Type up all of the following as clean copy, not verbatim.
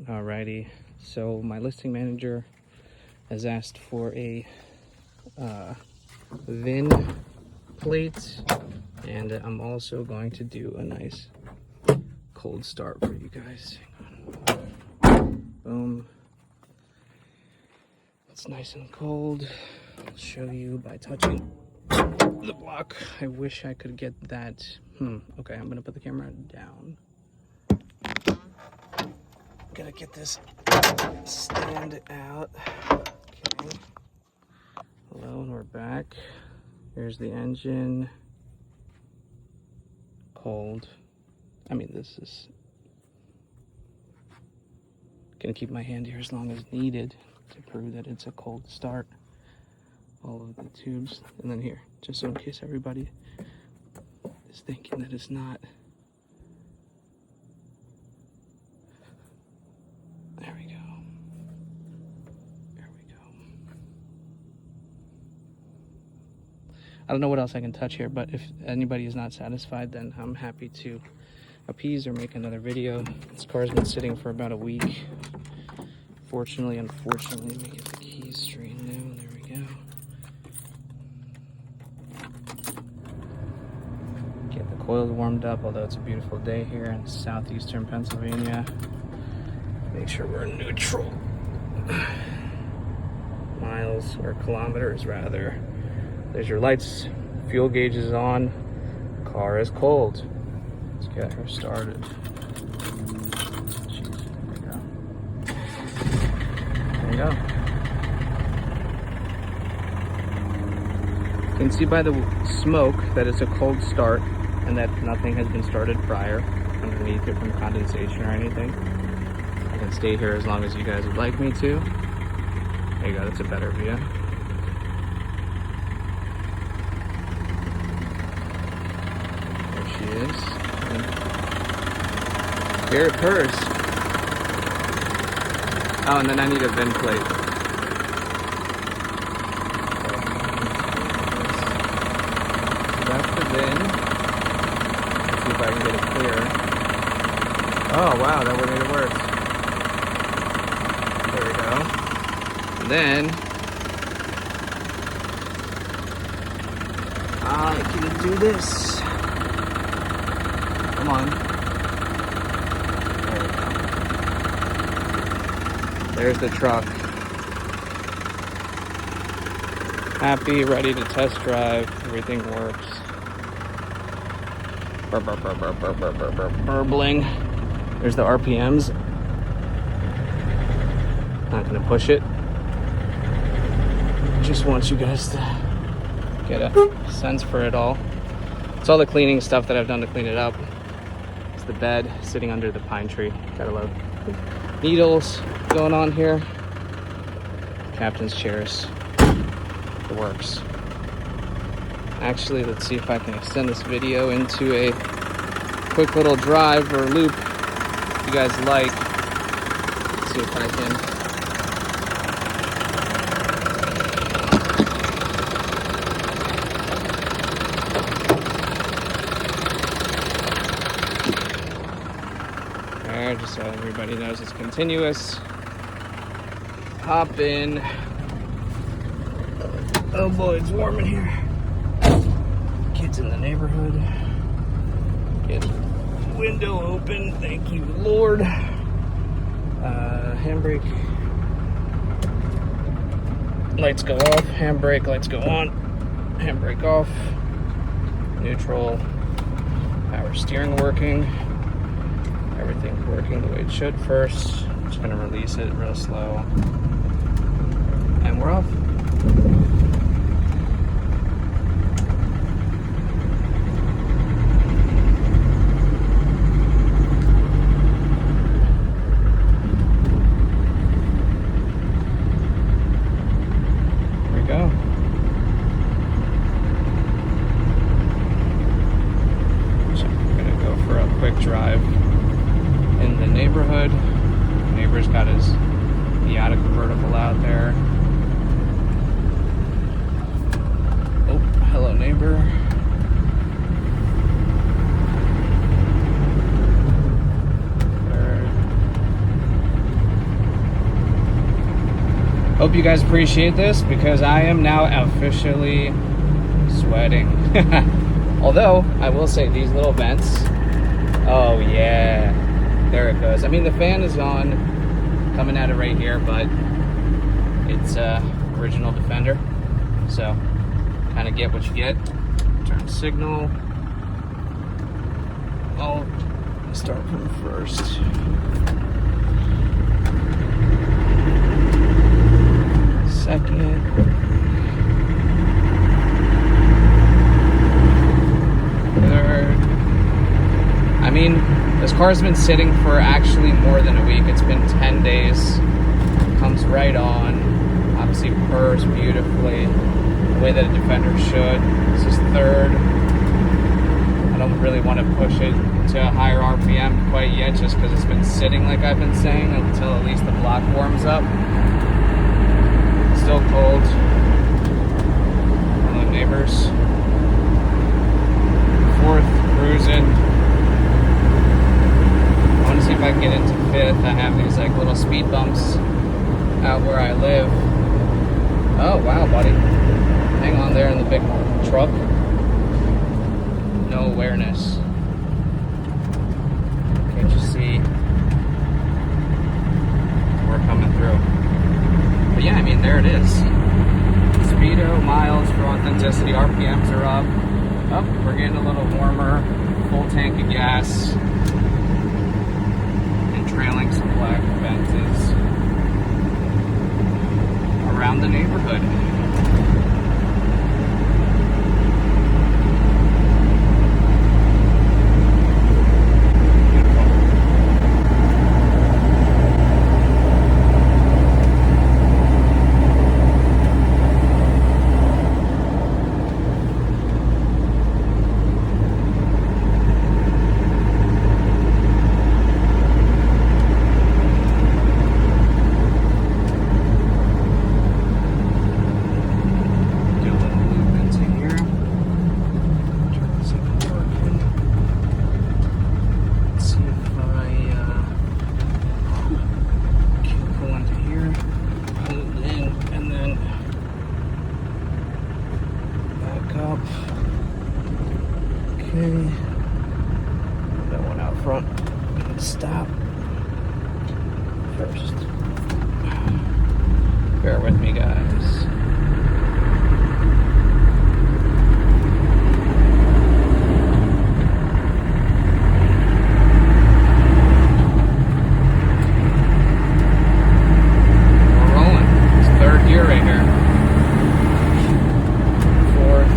Alrighty, so my listing manager has asked for a VIN plate, and I'm also going to do a nice cold start for you guys. Hang on. Boom. It's nice and cold. I'll show you by touching the block. I wish I could get that. Okay, I'm gonna put the camera down. Gotta get this stand out. Okay. Hello, and we're back. Here's the engine. Cold. I mean, this is gonna keep my hand here as long as needed to prove that it's a cold start. All of the tubes, and then here, just so in case everybody is thinking that it's not. There we go. There we go. I don't know what else I can touch here, but if anybody is not satisfied, then I'm happy to appease or make another video. This car's been sitting for about a week. Fortunately, unfortunately, let me get the keys straightened out. There we go. Get the coils warmed up, although it's a beautiful day here in southeastern Pennsylvania. Make sure we're neutral. Miles, or kilometers rather. There's your lights. Fuel gauge is on. Car is cold. Let's get her started. Jeez, there we go. There you go. You can see by the smoke that it's a cold start and that nothing has been started prior underneath it from condensation or anything. I can stay here as long as you guys would like me to. There you go, that's a better view. There she is. And here it purrs. Oh, and then I need a VIN plate. So that's the VIN. Let's see if I can get it clear. Oh wow, that made it worse. There we go. And then I can do this. Come on. There we go. There's the truck. Happy, ready to test drive. Everything works. Burbling. There's the RPMs. Not gonna push it. Just want you guys to get a sense for it all. It's all the cleaning stuff that I've done to clean it up. It's the bed sitting under the pine tree. Gotta love needles going on here. Captain's chairs. The works. Actually, let's see if I can extend this video into a quick little drive or loop if you guys like. Let's see if I can. There, just so everybody knows it's continuous. Hop in. Oh boy, it's warm in here. Kids in the neighborhood. Get the window open. Thank you, Lord. Handbrake. Lights go off. Handbrake lights go on. Handbrake off. Neutral. Power steering working. Everything's working the way it should first. I'm just gonna release it real slow. And we're off. Drive in the neighborhood. Neighbor's got his Miata convertible out there. Oh, hello neighbor. Hope you guys appreciate this, because I am now officially sweating. Although, I will say these little vents, oh yeah, there it goes. I mean, the fan is on, coming at it right here, but it's original Defender. So, kind of get what you get. Turn signal. I'll start from first. Second. Third. I mean, this car's been sitting for actually more than a week. It's been 10 days. Comes right on. Obviously purrs beautifully, the way that a Defender should. This is third. I don't really want to push it to a higher RPM quite yet, just because it's been sitting, like I've been saying, until at least the block warms up. Still cold. Hello, neighbors. Fourth, cruising. I want to see if I can get into fifth. I have these like little speed bumps out where I live. Oh wow, buddy. Hang on there in the big truck. No awareness. Can't you see? We're coming through. But yeah, I mean, there it is. Speedo, miles for authenticity, RPMs are up. Oh, we're getting a little warmer. Full tank of gas. And trailing some black fences around the neighborhood. Okay, that one out front. Stop first. Bear with me, guys. We're rolling. It's third gear right here. Fourth.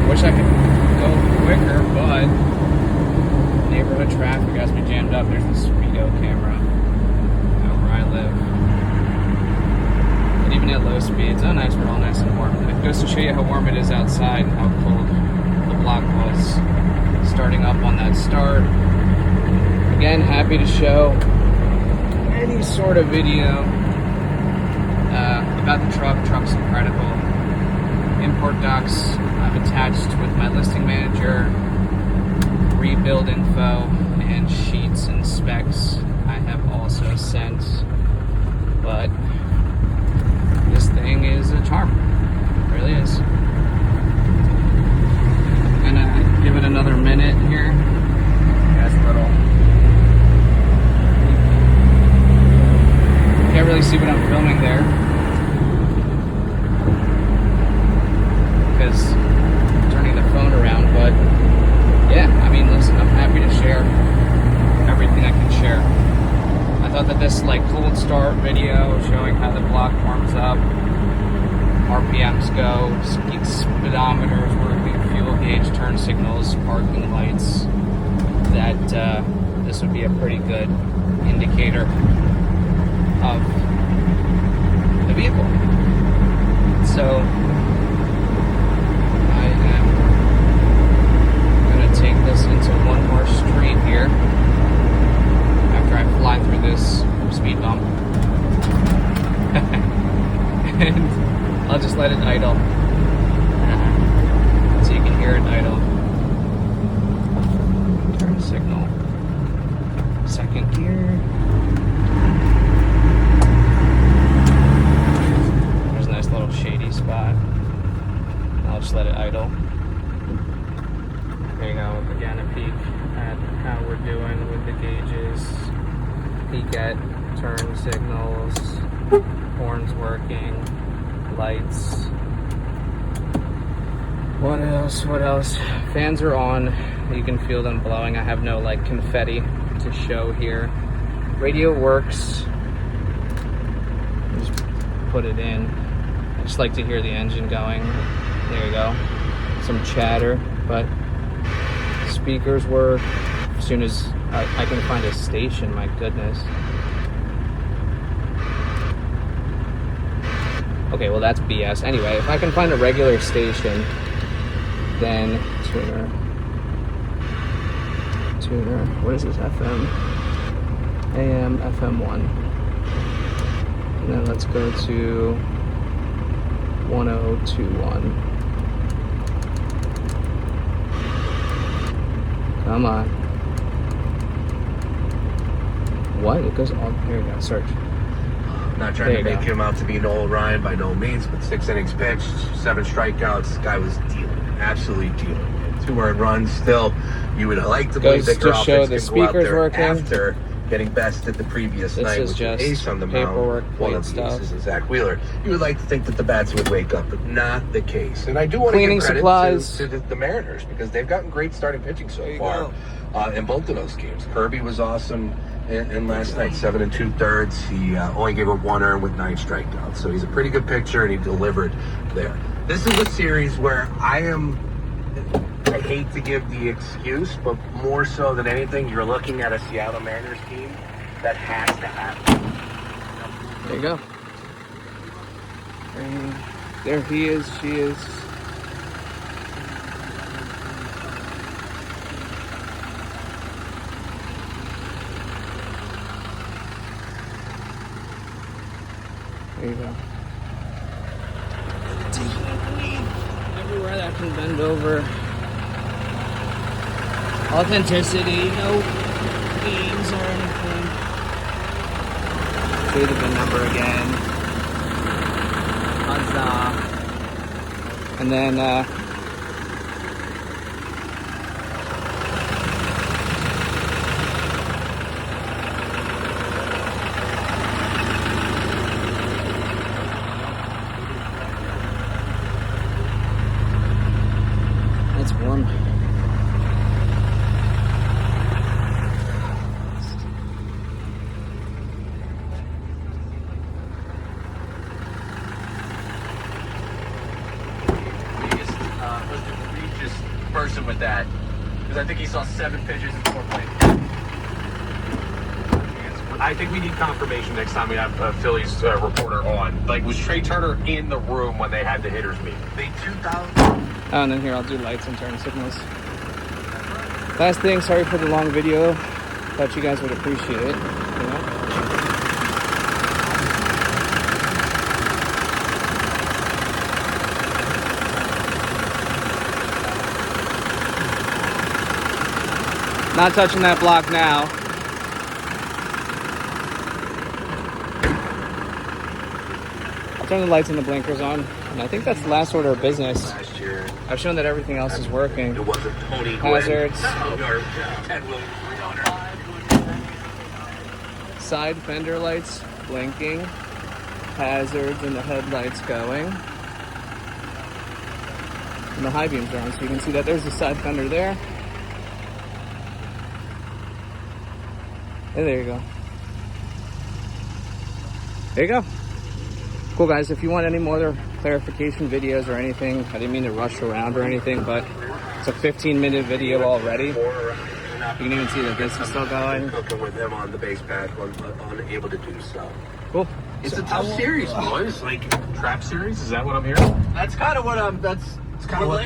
Wish I could go quicker, but neighborhood traffic has me jammed up. There's the speedo camera out where I live. And even at low speeds, oh nice, we're all nice and warm. It goes to show you how warm it is outside and how cold the block was starting up on that start. Again, happy to show any sort of video about the truck. Truck's incredible. Import docs I've attached with my listing manager, rebuild info, and sheets and specs I have also sent. But this thing is a charm. It really is. I'm gonna give it another minute here. That's a little. Can't really see what I'm filming there, because I'm turning the phone around, but yeah, I mean, listen, I'm happy to share everything I can share. I thought that this like cold start video showing how the block warms up, RPMs go, speedometers working, fuel gauge, turn signals, parking lights, that this would be a pretty good indicator of the vehicle. So I am going to take this into one more street here after I fly through this speed bump. And I'll just let it idle so you can hear it idle. I'll just let it idle. There you go. Again, a peek at how we're doing with the gauges. Peek at turn signals, horns working, lights. What else? What else? Fans are on. You can feel them blowing. I have no like confetti to show here. Radio works. Just put it in. I just like to hear the engine going. There you go. Some chatter, but speakers work. As soon as I can find a station, my goodness. Okay, well that's BS. Anyway, if I can find a regular station, then tuner. What is this? FM? AM, FM1. And then let's go to 1021. Come on. What? It goes all. Here we go. Search. Not trying to make him out to be Noel Ryan by no means, but 6 innings pitched, 7 strikeouts. This guy was dealing, absolutely dealing. 2 earned runs. Still, you would like to believe that your offense can go out there working. after getting bested the previous night with the ace on the mound. One of the aces is Zach Wheeler. You would like to think that the bats would wake up, but not the case. And I do want to give credit to the Mariners because they've gotten great starting pitching so far in both of those games. Kirby was awesome. And last night, 7 2/3, he only gave up 1 earned with 9 strikeouts. So he's a pretty good pitcher, and he delivered there. This is a series where I hate to give the excuse, but more so than anything, you're looking at a Seattle Mariners team that has to happen. There you go. There he is, she is. There you go. Everywhere that can bend over. Authenticity, no games or anything. Show you the VIN number again. Huzzah. And then, it's warm. Person with that, because I think he saw 7 pitches in 4 plays. I think we need confirmation next time we have a Phillies reporter on. Like, was Trey Turner in the room when they had the hitters meet? The 2000. Oh, and then here I'll do lights and turn signals. Last thing, sorry for the long video. Thought you guys would appreciate it. You know? Not touching that block now. I'll turn the lights and the blinkers on. And I think that's the last order of business. Last year, I've shown that everything else is working. it wasn't Tony Hazards. or Ted Williams. Side fender lights blinking. Hazards and the headlights going. And the high beams are on, so you can see that there's the side fender there. And there you go. There you go. Cool, guys. If you want any more clarification videos or anything, I didn't mean to rush around or anything, but it's a 15-minute video already. You can even see that this is still going. Cooking with him on the base pad, unable to do so. Cool. It's a tough series, boys. Like trap series. Is that what I'm hearing? That's kind of what I'm. That's kind of what